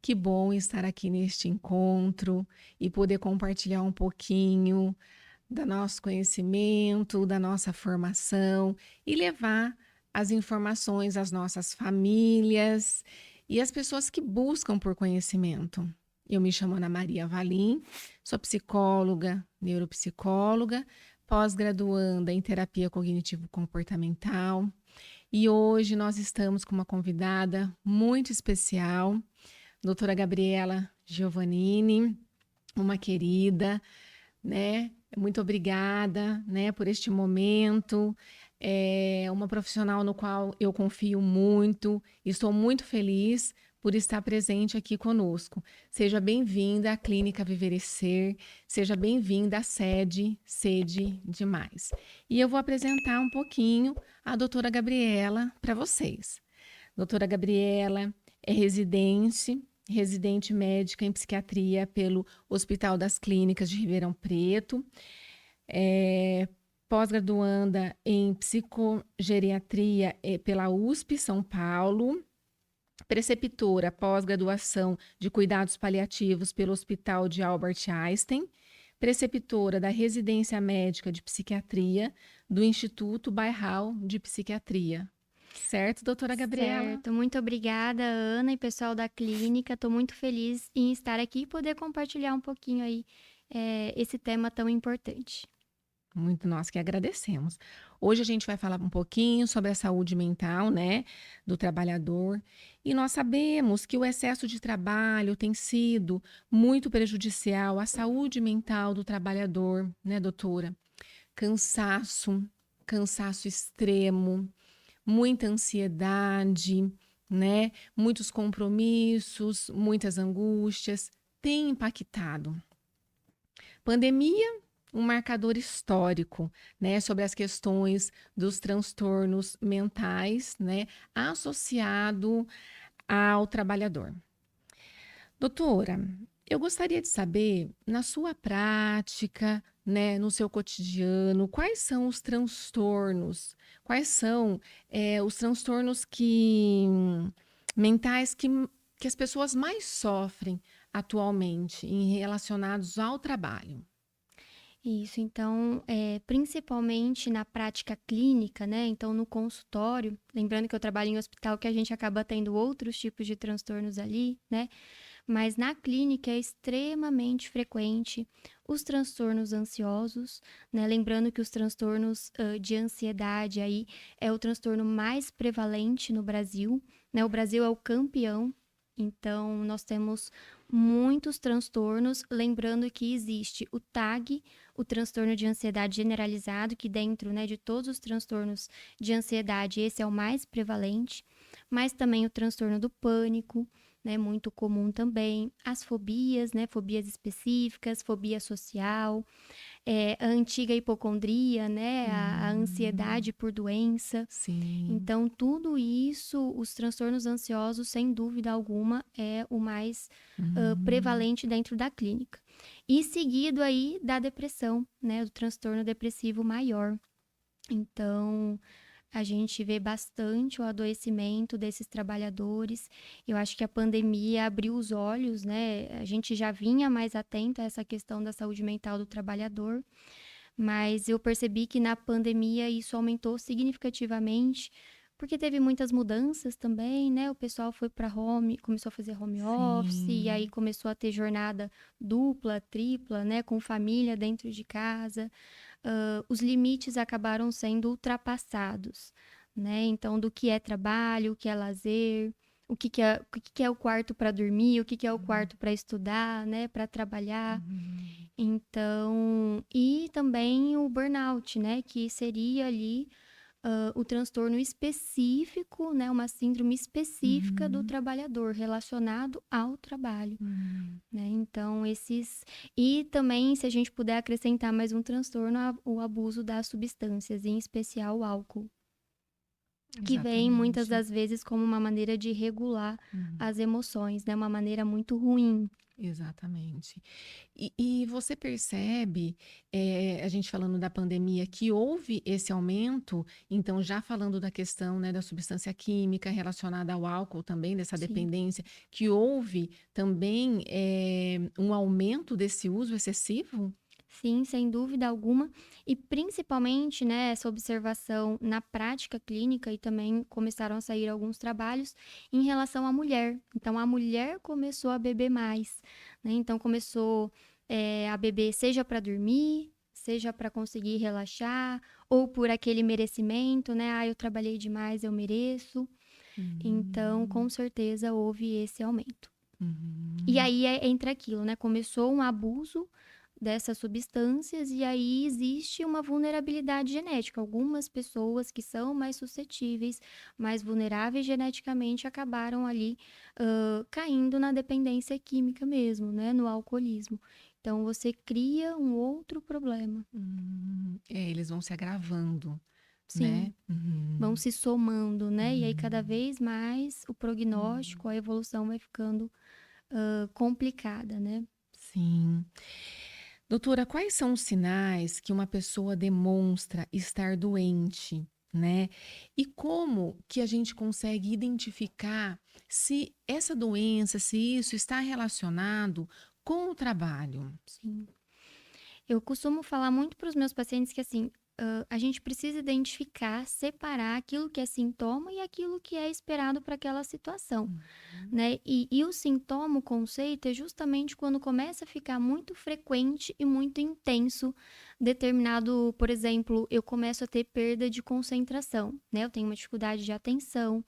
Que bom estar aqui neste encontro e poder compartilhar um pouquinho do nosso conhecimento, da nossa formação e levar as informações às nossas famílias e às pessoas que buscam por conhecimento. Eu me chamo Ana Maria Valim, sou psicóloga, neuropsicóloga, pós-graduanda em terapia cognitivo-comportamental e hoje nós estamos com uma convidada muito especial, doutora Gabriela Giovannini, uma querida, né? Muito obrigada, né, por este momento. É uma profissional no qual eu confio muito e estou muito feliz por estar presente aqui conosco. Seja bem-vinda à Clínica Viverecer, seja bem-vinda à Sede Demais. E eu vou apresentar um pouquinho a doutora Gabriela para vocês. Doutora Gabriela é residente médica em psiquiatria pelo Hospital das Clínicas de Ribeirão Preto, pós-graduanda em psicogeriatria pela USP São Paulo, preceptora pós-graduação de cuidados paliativos pelo Hospital de Albert Einstein, preceptora da residência médica de psiquiatria do Instituto Bairral de Psiquiatria. Certo, doutora Gabriela? Certo, muito obrigada, Ana e pessoal da clínica. Estou muito feliz em estar aqui e poder compartilhar um pouquinho aí esse tema tão importante. Muito nós que agradecemos. Hoje a gente vai falar um pouquinho sobre a saúde mental, né, do trabalhador. E nós sabemos que o excesso de trabalho tem sido muito prejudicial à saúde mental do trabalhador, né, doutora? Cansaço, cansaço extremo, muita ansiedade, né? Muitos compromissos, muitas angústias, tem impactado. Pandemia, um marcador histórico, né, sobre as questões dos transtornos mentais, né, associado ao trabalhador. Doutora, eu gostaria de saber, na sua prática, né, no seu cotidiano, quais são os transtornos, quais são os transtornos mentais que as pessoas mais sofrem atualmente em relacionados ao trabalho? Isso, então, principalmente na prática clínica, né? Então, no consultório, lembrando que eu trabalho em hospital, que a gente acaba tendo outros tipos de transtornos ali, né? Mas na clínica é extremamente frequente os transtornos ansiosos, né? Lembrando que os transtornos de ansiedade aí é o transtorno mais prevalente no Brasil, né? O Brasil é o campeão, então nós temos muitos transtornos, lembrando que existe o TAG, o transtorno de ansiedade generalizado, que dentro, né, de todos os transtornos de ansiedade, esse é o mais prevalente, mas também o transtorno do pânico, né, muito comum também, as fobias, né, fobias específicas, fobia social, a antiga hipocondria, né, a ansiedade por doença. Sim. Então, tudo isso, os transtornos ansiosos, sem dúvida alguma, é o mais Hum. prevalente dentro da clínica. E seguido aí da depressão, né, do transtorno depressivo maior. Então, a gente vê bastante o adoecimento desses trabalhadores. Eu acho que a pandemia abriu os olhos, né? A gente já vinha mais atento a essa questão da saúde mental do trabalhador, mas eu percebi que na pandemia isso aumentou significativamente, porque teve muitas mudanças também, né? O pessoal foi para começou a fazer home office, e aí Sim. começou a ter jornada dupla, tripla, né? Com família dentro de casa. Os limites acabaram sendo ultrapassados, né? Então, do que é trabalho, o que é lazer, o que é o quarto para dormir, o que é o quarto para estudar, né? Para trabalhar. Uhum. Então, e também o burnout, né? Que seria ali o transtorno específico, né? Uma síndrome específica do Uhum. trabalhador relacionado ao trabalho, Uhum. né? Então, esses. E também, se a gente puder acrescentar mais um transtorno, o abuso das substâncias, em especial o álcool. que vem muitas Exatamente. das vezes como uma maneira de regular Uhum. as emoções, né? Uma maneira muito ruim. Exatamente. E você percebe, a gente falando da pandemia, que houve esse aumento, então já falando da questão, né, da substância química relacionada ao álcool também, dessa Sim. dependência, que houve também um aumento desse uso excessivo? Sim, sem dúvida alguma. E principalmente, né, essa observação na prática clínica e também começaram a sair alguns trabalhos em relação à mulher. Então, a mulher começou a beber mais, né? Então, começou, a beber seja para dormir, seja para conseguir relaxar, ou por aquele merecimento, né? Ah, eu trabalhei demais, eu mereço. Então, com Hum, certeza houve esse aumento. E uhum, aí entra aquilo, né? Começou um abuso dessas substâncias e aí existe uma vulnerabilidade genética. Algumas pessoas que são mais suscetíveis, mais vulneráveis geneticamente, acabaram ali caindo na dependência química mesmo, né? No alcoolismo. Então você cria um outro problema. eles vão se agravando, Sim, né? vão Uhum, se somando, né? E aí cada uhum, vez mais o uhum. prognóstico, a evolução vai ficando complicada, né? Sim. Doutora, quais são os sinais que uma pessoa demonstra estar doente, né? E como que a gente consegue identificar se essa doença, se isso está relacionado com o trabalho? Sim. Eu costumo falar muito para os meus pacientes que assim, a gente precisa identificar, separar aquilo que é sintoma e aquilo que é esperado para aquela situação, Uhum, né? E o sintoma, o conceito, é justamente quando começa a ficar muito frequente e muito intenso determinado, por exemplo, eu começo a ter perda de concentração, né? Eu tenho uma dificuldade de atenção,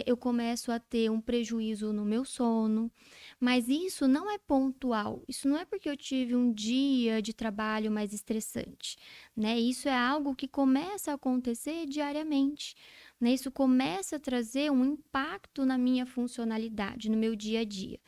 eu começo a ter um prejuízo no meu sono, mas isso não é pontual. Isso não é porque eu tive um dia de trabalho mais estressante, né? Isso é algo que começa a acontecer diariamente, né? Isso começa a trazer um impacto na minha funcionalidade, no meu dia a dia.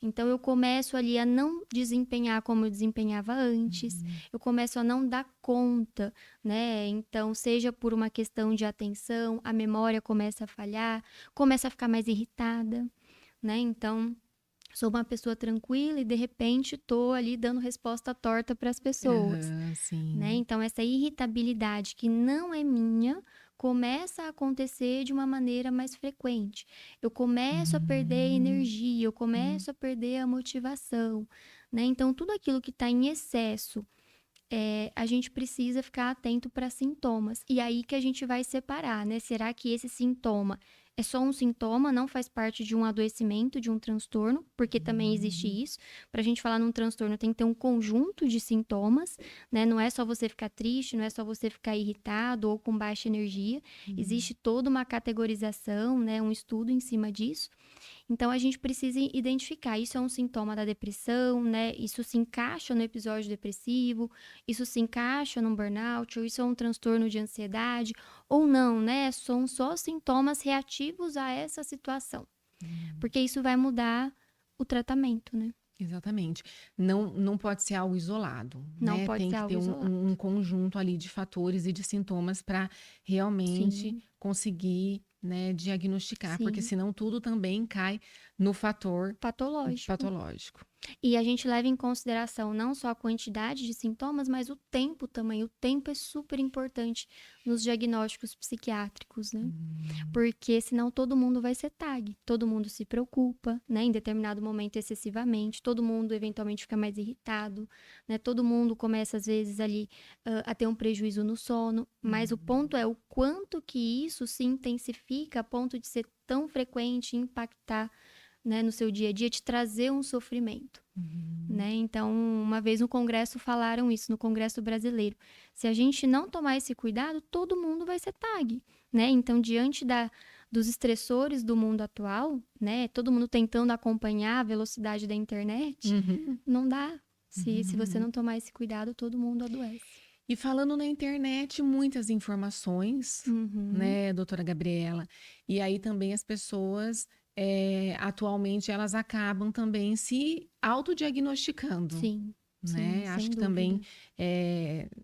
Então eu começo ali a não desempenhar como eu desempenhava antes, uhum, eu começo a não dar conta, né? Então, seja por uma questão de atenção, a memória começa a falhar, começa a ficar mais irritada, né? Então, sou uma pessoa tranquila e de repente tô ali dando resposta torta para as pessoas, aham, né? sim. Então essa irritabilidade que não é minha começa a acontecer de uma maneira mais frequente. Eu começo a perder a Hum, energia, eu hum, começo a perder a motivação, né? Então tudo aquilo que está em excesso a gente precisa ficar atento para sintomas. E aí que a gente vai separar, né? Será que esse sintoma é só um sintoma, não faz parte de um adoecimento, de um transtorno? Porque também existe hum, isso. Para a gente falar num transtorno, tem que ter um conjunto de sintomas, né? Não é só você ficar triste, não é só você ficar irritado ou com baixa energia. hum, Existe toda uma categorização, né? Um estudo em cima disso. Então a gente precisa identificar, isso é um sintoma da depressão, né? Isso se encaixa no episódio depressivo, isso se encaixa num burnout, ou isso é um transtorno de ansiedade, ou não, né? São só sintomas reativos a essa situação, hum. porque isso vai mudar o tratamento, né? Exatamente. Não pode ser algo isolado, Não né? pode Tem ser que ter algo um, isolado. um conjunto ali de fatores e de sintomas para realmente Sim, conseguir, né, diagnosticar, porque sim. senão tudo também cai no fator Patológico. patológico. E a gente leva em consideração não só a quantidade de sintomas, mas o tempo também. O tempo é super importante nos diagnósticos psiquiátricos, né? Hum, Porque senão todo mundo vai ser tag, todo mundo se preocupa, né, em determinado momento excessivamente, todo mundo eventualmente fica mais irritado, né, todo mundo começa às vezes ali a ter um prejuízo no sono, mas o hum, ponto é o quanto que isso se intensifica a ponto de ser tão frequente, impactar, né, no seu dia a dia, te trazer um sofrimento. hum, Né? Então, uma vez no Congresso falaram isso, no Congresso brasileiro. Se a gente não tomar esse cuidado, todo mundo vai ser tag, né? Então, diante dos estressores do mundo atual, né? Todo mundo tentando acompanhar a velocidade da internet, uhum, não dá. Se você uhum. não tomar esse cuidado, todo mundo adoece. E falando na internet, muitas informações, Uhum. né, doutora Gabriela? E aí também as pessoas, atualmente, elas acabam também se autodiagnosticando. Sim. Sim, né? Acho sem que também, dúvida.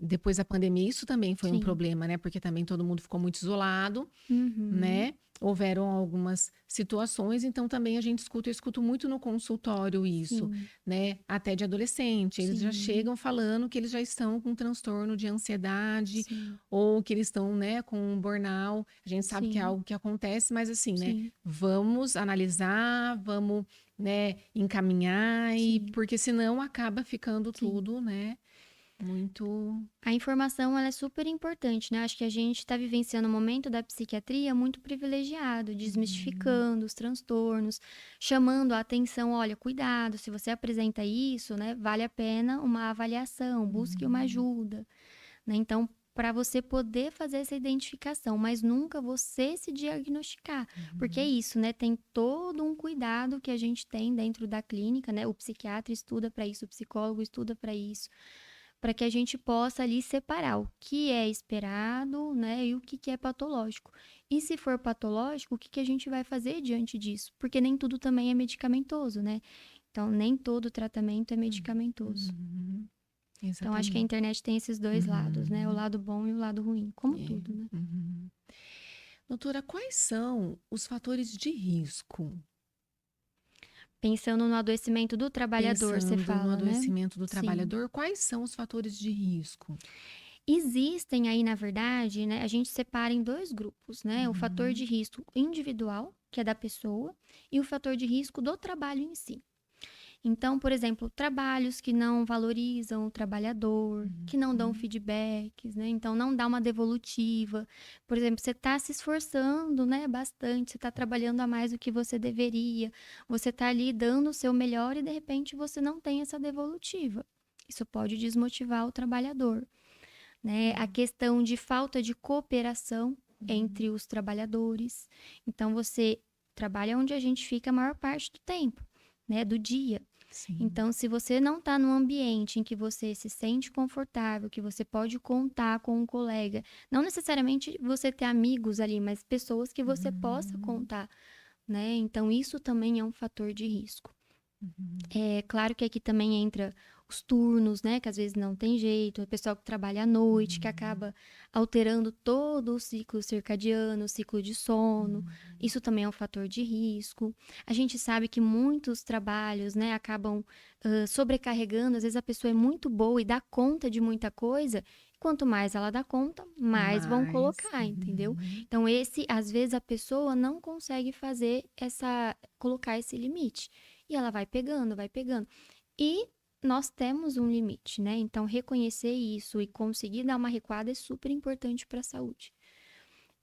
depois da pandemia, isso também foi um Sim. problema, né? Porque também todo mundo ficou muito isolado, Uhum. né? Houveram algumas situações, então também a gente escuta, eu escuto muito no consultório isso, Sim, né? Até de adolescente, eles já sim, chegam falando que eles já estão com transtorno de ansiedade sim, ou que eles estão, né, com um burnout. A gente sabe que é sim, algo que acontece, mas assim, né? sim, Vamos analisar, vamos, né, encaminhar e sim, porque senão acaba ficando sim. tudo, né, muito. A informação ela é super importante, né? Acho que a gente está vivenciando um momento da psiquiatria muito privilegiado, Uhum, desmistificando os transtornos, chamando a atenção, olha, cuidado, se você apresenta isso, né, vale a pena uma avaliação, busque uma uhum, ajuda, né? Então, para você poder fazer essa identificação, mas nunca você se diagnosticar, porque é uhum. isso, né? Tem todo um cuidado que a gente tem dentro da clínica, né? O psiquiatra estuda para isso, o psicólogo estuda para isso, para que a gente possa ali separar o que é esperado, né, e o que é patológico. E se for patológico, o que a gente vai fazer diante disso? Porque nem tudo também é medicamentoso, né? Então, nem todo tratamento é medicamentoso. Uhum, Então, acho que a exatamente. internet tem esses dois lados, né? O Uhum, lado bom e o lado ruim, como é, tudo, né? uhum. Doutora, quais são os fatores de risco? Pensando no adoecimento do trabalhador, você Pensando no fala, né? adoecimento do Sim. trabalhador, quais são os fatores de risco? Existem aí, na verdade, né, a gente separa em dois grupos, né? O fator de Uhum, risco individual, que é da pessoa, e o fator de risco do trabalho em si. Então, por exemplo, trabalhos que não valorizam o trabalhador, que não dão uhum, feedbacks, né? Então, não dá uma devolutiva. Por exemplo, você está se esforçando, né, bastante, você está trabalhando a mais do que você deveria, você está ali dando o seu melhor e de repente você não tem essa devolutiva. Isso pode desmotivar o trabalhador, né? A uhum, questão de falta de cooperação uhum. entre os trabalhadores. Então, você trabalha onde a gente fica a maior parte do tempo, né, do dia. Sim. Então, se você não está num ambiente em que você se sente confortável, que você pode contar com um colega, não necessariamente você ter amigos ali, mas pessoas que você possa Uhum, contar, né? Então, isso também é um fator de risco. uhum, É claro que aqui também entra os turnos, né? Que às vezes não tem jeito, o pessoal que trabalha à noite, que uhum, acaba alterando todo o ciclo circadiano, o ciclo de sono. uhum. Isso também é um fator de risco. A gente sabe que muitos trabalhos, né, acabam sobrecarregando. Às vezes a pessoa é muito boa e dá conta de muita coisa. Quanto mais ela dá conta, mais vão Mas, colocar, entendeu? uhum, Então, às vezes, a pessoa não consegue colocar esse limite. E ela vai pegando, vai pegando. E nós temos um limite, né? Então, reconhecer isso e conseguir dar uma recuada é super importante para a saúde.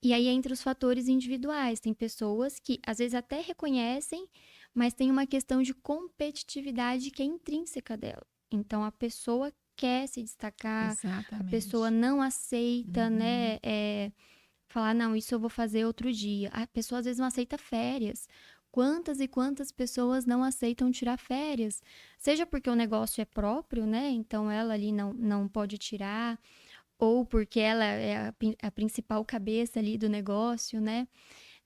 E aí, entre os fatores individuais, tem pessoas que às vezes até reconhecem, mas tem uma questão de competitividade que é intrínseca dela. Então, a pessoa quer se destacar, a pessoa exatamente. não aceita, Uhum, né? Falar, não, isso eu vou fazer outro dia. A pessoa às vezes não aceita férias. Quantas e quantas pessoas não aceitam tirar férias? Seja porque o negócio é próprio, né? Então ela ali não pode tirar, ou porque ela é a principal cabeça ali do negócio, né?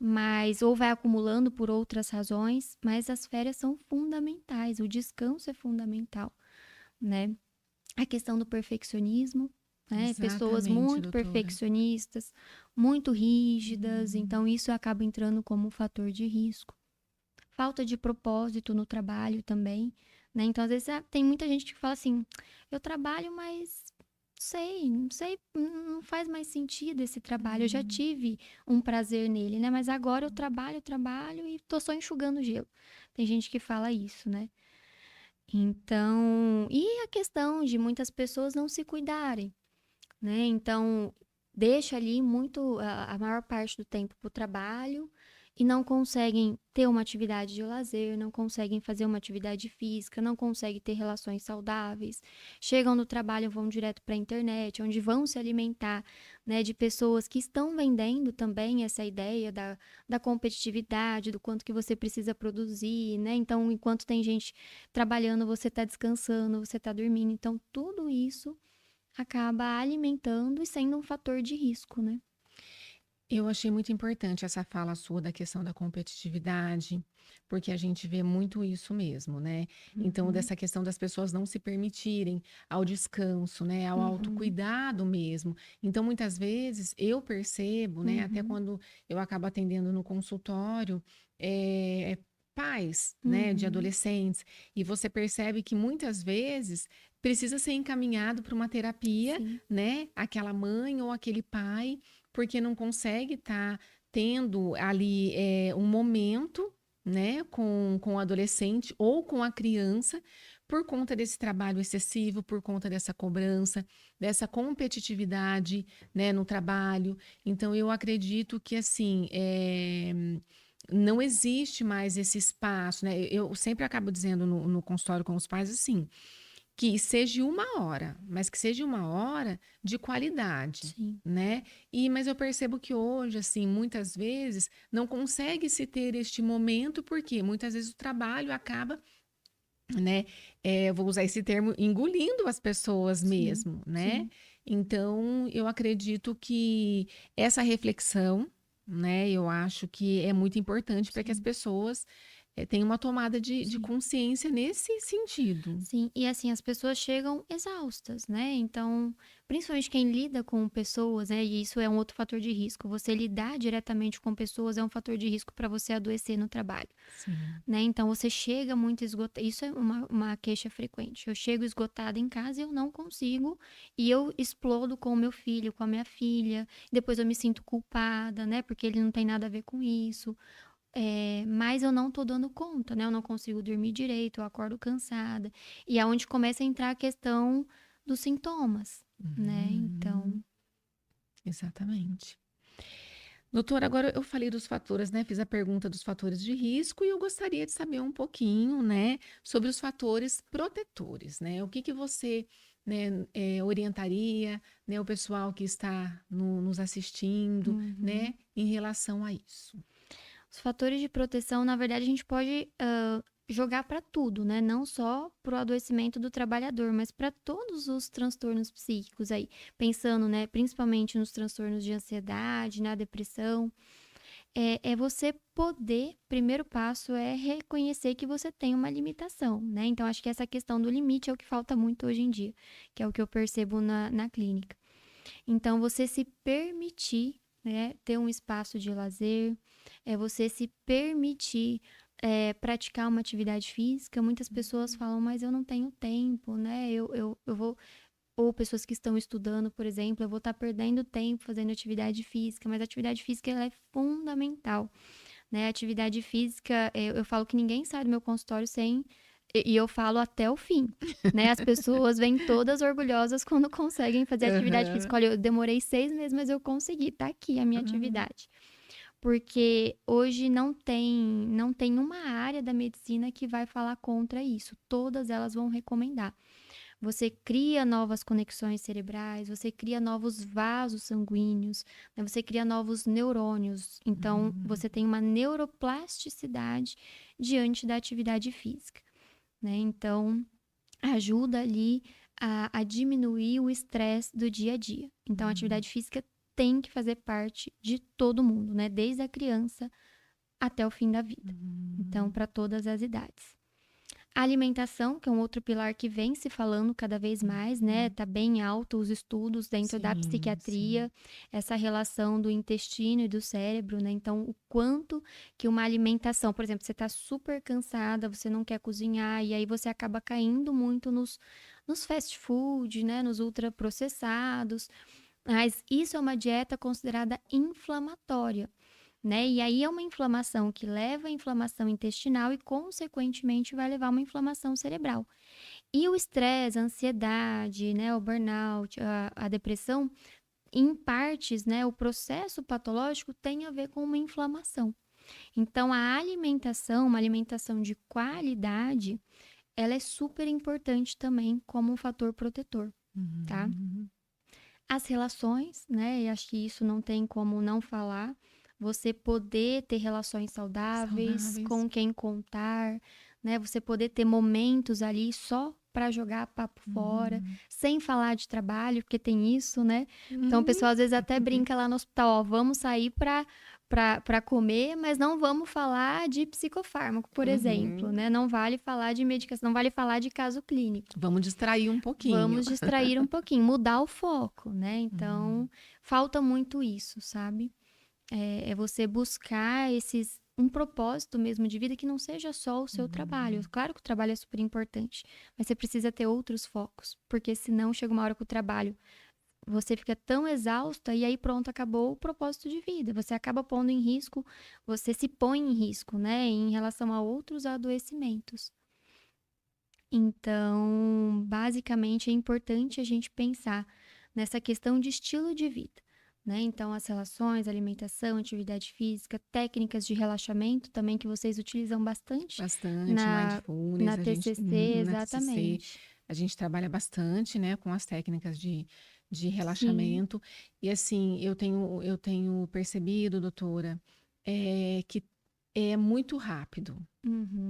Mas, ou vai acumulando por outras razões, mas as férias são fundamentais, o descanso é fundamental, né? A questão do perfeccionismo, né? Pessoas exatamente, muito doutora. perfeccionistas, muito rígidas, Uhum, então isso acaba entrando como um fator de risco. Falta de propósito no trabalho também, né? Então, às vezes, tem muita gente que fala assim: eu trabalho, mas não sei, não faz mais sentido esse trabalho. Eu já uhum. tive um prazer nele, né? Mas agora eu trabalho e tô só enxugando gelo. Tem gente que fala isso, né? Então, e a questão de muitas pessoas não se cuidarem, né? Então, deixa ali muito a maior parte do tempo para o trabalho e não conseguem ter uma atividade de lazer, não conseguem fazer uma atividade física, não conseguem ter relações saudáveis. Chegam no trabalho, vão direto para a internet, onde vão se alimentar, né, de pessoas que estão vendendo também essa ideia da competitividade, do quanto que você precisa produzir, né? Então, enquanto tem gente trabalhando, você está descansando, você está dormindo. Então, tudo isso acaba alimentando e sendo um fator de risco, né? Eu achei muito importante essa fala sua da questão da competitividade, porque a gente vê muito isso mesmo, né? Então, Uhum, dessa questão das pessoas não se permitirem ao descanso, né? Ao uhum, autocuidado mesmo. Então, muitas vezes eu percebo, né? Até uhum, quando eu acabo atendendo no consultório, pais, né? De uhum. adolescentes, e você percebe que muitas vezes precisa ser encaminhado para uma terapia, Sim, né? Aquela mãe ou aquele pai porque não consegue estar tendo ali um momento, né, com o adolescente ou com a criança, por conta desse trabalho excessivo, por conta dessa cobrança, dessa competitividade, né, no trabalho. Então, eu acredito que, assim, não existe mais esse espaço, né? Eu sempre acabo dizendo no consultório com os pais assim, que seja uma hora, mas que seja uma hora de qualidade, sim, né? Mas eu percebo que hoje, assim, muitas vezes não consegue se ter este momento, porque muitas vezes o trabalho acaba, né? Vou usar esse termo, engolindo as pessoas sim, mesmo, né? sim, Então, eu acredito que essa reflexão, né? Eu acho que é muito importante para que as sim, pessoas tenham uma tomada de sim. consciência nesse sentido. Sim, e assim, as pessoas chegam exaustas, né? Então, principalmente quem lida com pessoas, né? E isso é um outro fator de risco. Você lidar diretamente com pessoas é um fator de risco para você adoecer no trabalho, Sim. né? Então, você chega muito esgotada. Isso é uma queixa frequente. Eu chego esgotada em casa e eu não consigo. E eu explodo com o meu filho, com a minha filha. Depois eu me sinto culpada, né? Porque ele não tem nada a ver com isso. Mas eu não tô dando conta, né? Eu não consigo dormir direito, eu acordo cansada. E é onde começa a entrar a questão dos sintomas, né? Uhum, Então, exatamente. Doutora, agora eu falei dos fatores, né? Fiz a pergunta dos fatores de risco e eu gostaria de saber um pouquinho, né, sobre os fatores protetores, né? O que que você, né, orientaria, né, o pessoal que está nos assistindo, uhum. né, em relação a isso? Os fatores de proteção, na verdade, a gente pode jogar para tudo, né? Não só para o adoecimento do trabalhador, mas para todos os transtornos psíquicos aí. Pensando, né, principalmente nos transtornos de ansiedade, na depressão. É você poder, primeiro passo é reconhecer que você tem uma limitação, né? Então, acho que essa questão do limite é o que falta muito hoje em dia, que é o que eu percebo na clínica. Então, você se permitir, né, ter um espaço de lazer, é você se permitir praticar uma atividade física. Muitas pessoas falam, mas eu não tenho tempo, né? Eu vou. Ou pessoas que estão estudando, por exemplo, eu vou estar perdendo tempo fazendo atividade física, mas a atividade física ela é fundamental, né? A atividade física, eu falo que ninguém sai do meu consultório sem, e eu falo até o fim, né? As pessoas vêm todas orgulhosas quando conseguem fazer atividade Aham. física. Olha, eu demorei 6 meses, mas eu consegui, tá aqui a minha Uhum. atividade. Porque hoje não tem uma área da medicina que vai falar contra isso. Todas elas vão recomendar. Você cria novas conexões cerebrais, você cria novos vasos sanguíneos, né? Você cria novos neurônios. Então, Uhum. você tem uma neuroplasticidade diante da atividade física, né? Então, ajuda ali a diminuir o estresse do dia a dia. Então, a Uhum. atividade física tem que fazer parte de todo mundo, né? Desde a criança até o fim da vida. Então, Uhum. para todas as idades. A alimentação, que é um outro pilar que vem se falando cada vez mais, né? Uhum. Tá bem alto os estudos dentro da Sim, sim. psiquiatria, essa relação do intestino e do cérebro, né? Então, o quanto que uma alimentação, por exemplo, você tá super cansada, você não quer cozinhar, e aí você acaba caindo muito nos fast food, né? Nos ultraprocessados. Mas isso é uma dieta considerada inflamatória, né? E aí é uma inflamação que leva à inflamação intestinal e, consequentemente, vai levar a uma inflamação cerebral. E o estresse, a ansiedade, né, o burnout, a depressão, em partes, né, o processo patológico tem a ver com uma inflamação. Então, a alimentação, uma alimentação de qualidade, ela é super importante também como um fator protetor, tá? Uhum. As relações, né? E acho que isso não tem como não falar. Você poder ter relações saudáveis, Saudáveis. com quem contar, né? Você poder ter momentos ali só para jogar papo fora, Uhum. sem falar de trabalho, porque tem isso, né? Então, o Hum. pessoal às vezes até brinca lá no hospital, ó, vamos sair para comer, mas não vamos falar de psicofármaco, por exemplo, Uhum. né? Não vale falar de medicação, não vale falar de caso clínico. Vamos distrair um pouquinho. Vamos distrair um pouquinho, mudar o foco, né? Uhum. Então, falta muito isso, sabe? É você buscar um propósito mesmo de vida que não seja só o seu trabalho. Uhum. Claro que o trabalho é super importante, mas você precisa ter outros focos, porque senão chega uma hora que o trabalho você fica tão exausta e aí pronto, acabou o propósito de vida. Você acaba pondo em risco, você se põe em risco, né, em relação a outros adoecimentos. Então, basicamente, é importante a gente pensar nessa questão de estilo de vida, né? Então, as relações, alimentação, atividade física, técnicas de relaxamento também que vocês utilizam bastante Bastante na, mindfulness, na a gente TCC, na TCC, exatamente. a gente trabalha bastante, né, com as técnicas de Sim. relaxamento. E assim, eu tenho percebido, doutora, que é muito rápido.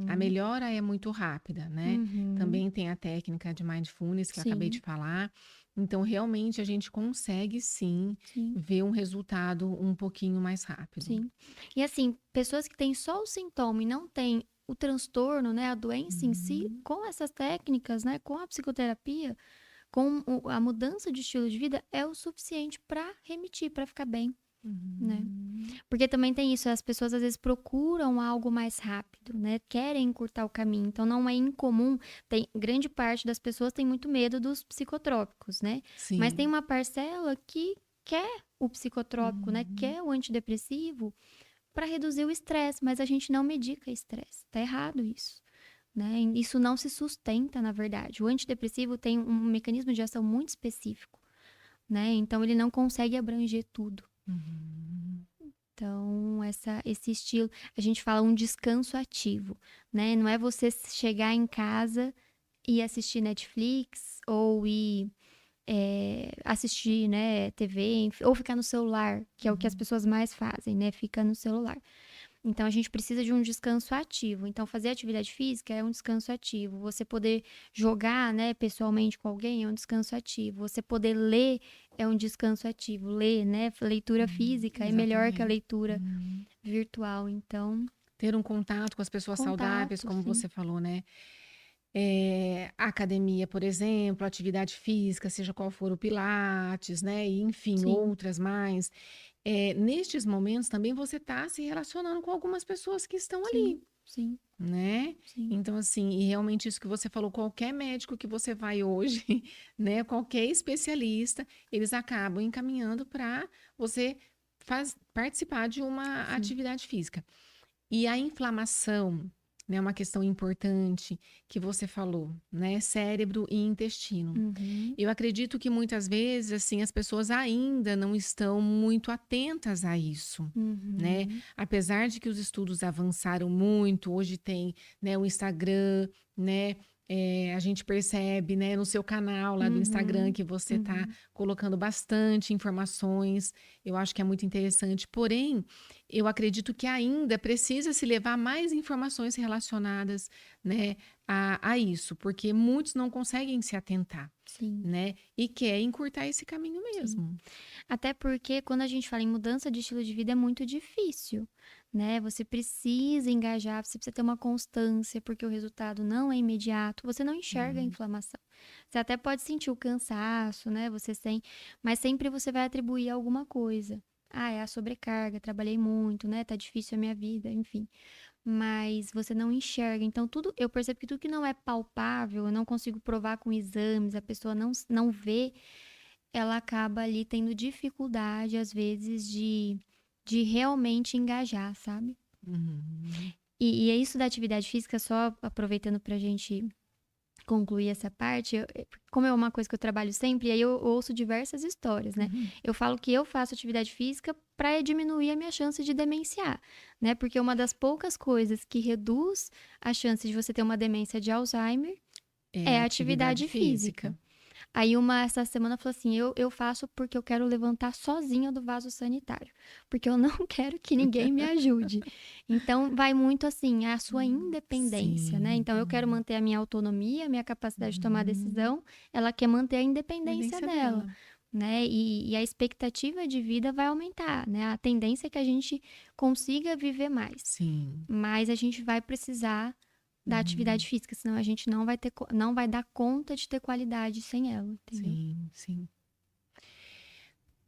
A Uhum. melhora é muito rápida, né? Uhum. Também tem a técnica de mindfulness que eu acabei de Sim, falar. Então, realmente, a gente consegue sim sim. ver um resultado um pouquinho mais rápido. Sim. E assim, pessoas que têm só o sintoma e não têm o transtorno, né, a doença em si, Uhum, com essas técnicas, né, com a psicoterapia, com a mudança de estilo de vida, é o suficiente para remitir, para ficar bem, né? uhum, Porque também tem isso, as pessoas às vezes procuram algo mais rápido, né? Querem encurtar o caminho. Então não é incomum, tem grande parte das pessoas tem muito medo dos psicotrópicos, né? Mas tem sim. uma parcela que quer o psicotrópico, né? Uhum, Quer o antidepressivo para reduzir o estresse, mas a gente não medica estresse. Tá errado isso, né? Isso não se sustenta, na verdade. O antidepressivo tem um mecanismo de ação muito específico, né? Então ele não consegue abranger tudo. uhum, Então, esse estilo, a gente fala um descanso ativo, né? Não é você chegar em casa e assistir Netflix ou ir assistir, né, TV, ou ficar no celular, que é o que as uhum, pessoas mais fazem, né? Fica no celular. Então, a gente precisa de um descanso ativo. Então, fazer atividade física é um descanso ativo. Você poder jogar, né, pessoalmente com alguém é um descanso ativo. Você poder ler é um descanso ativo. Ler, né, leitura física é melhor que a exatamente. leitura Uhum. virtual. Então, Ter um contato com as pessoas saudáveis, contato, como sim. você falou, né? A academia, por exemplo, atividade física, seja qual for o Pilates, né? E, enfim, Sim, outras mais. Nestes momentos também você está se relacionando com algumas pessoas que estão sim, ali, sim, né? sim, Então, assim, e realmente isso que você falou, qualquer médico que você vai hoje, né? Qualquer especialista, eles acabam encaminhando para você participar de uma sim. atividade física. E a inflamação, né, uma questão importante que você falou, né, cérebro e intestino. Uhum, Eu acredito que muitas vezes, assim, as pessoas ainda não estão muito atentas a isso, né? uhum, Apesar de que os estudos avançaram muito, hoje tem, né, o Instagram, né? A gente percebe, né, no seu canal lá do Instagram uhum, que você está uhum. colocando bastante informações. Eu acho que é muito interessante. Porém, eu acredito que ainda precisa se levar mais informações relacionadas, né, a isso, porque muitos não conseguem se atentar, Sim, né, e quer encurtar esse caminho sim. mesmo. Até porque quando a gente fala em mudança de estilo de vida é muito difícil, né? Você precisa engajar, você precisa ter uma constância, porque o resultado não é imediato, você não enxerga a Uhum, inflamação. Você até pode sentir o cansaço, né? Você sente, mas sempre você vai atribuir a alguma coisa. Ah, é a sobrecarga, trabalhei muito, né? Tá difícil a minha vida, enfim. Mas você não enxerga. Então, tudo, eu percebo que tudo que não é palpável, eu não consigo provar com exames, a pessoa não vê, ela acaba ali tendo dificuldade, às vezes, de realmente engajar, sabe? uhum, E é isso da atividade física, só aproveitando pra gente concluir essa parte, como é uma coisa que eu trabalho sempre, aí eu ouço diversas histórias, né? uhum. Eu falo que eu faço atividade física para diminuir a minha chance de demenciar, né? Porque uma das poucas coisas que reduz a chance de você ter uma demência de Alzheimer É é a atividade atividade física. física. Aí uma essa semana falou assim: eu faço porque eu quero levantar sozinha do vaso sanitário, porque eu não quero que ninguém me ajude. Então vai muito assim, a sua independência, né? Sim. Então eu quero manter a minha autonomia, a minha capacidade de tomar Uhum. decisão, ela quer manter a independência Dependência dela, dela. né? E a expectativa de vida vai aumentar, né? A tendência é que a gente consiga viver mais, Sim. mas a gente vai precisar da atividade Uhum. física, senão a gente não vai dar conta de ter qualidade sem ela, entendeu? Sim, sim.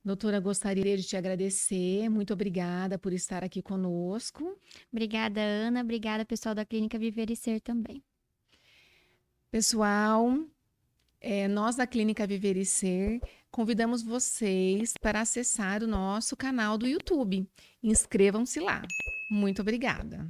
Doutora, gostaria de te agradecer. Muito obrigada por estar aqui conosco. Obrigada, Ana. Obrigada, pessoal da Clínica Viver e Ser também. Pessoal, nós da Clínica Viver e Ser convidamos vocês para acessar o nosso canal do YouTube. Inscrevam-se lá. Muito obrigada.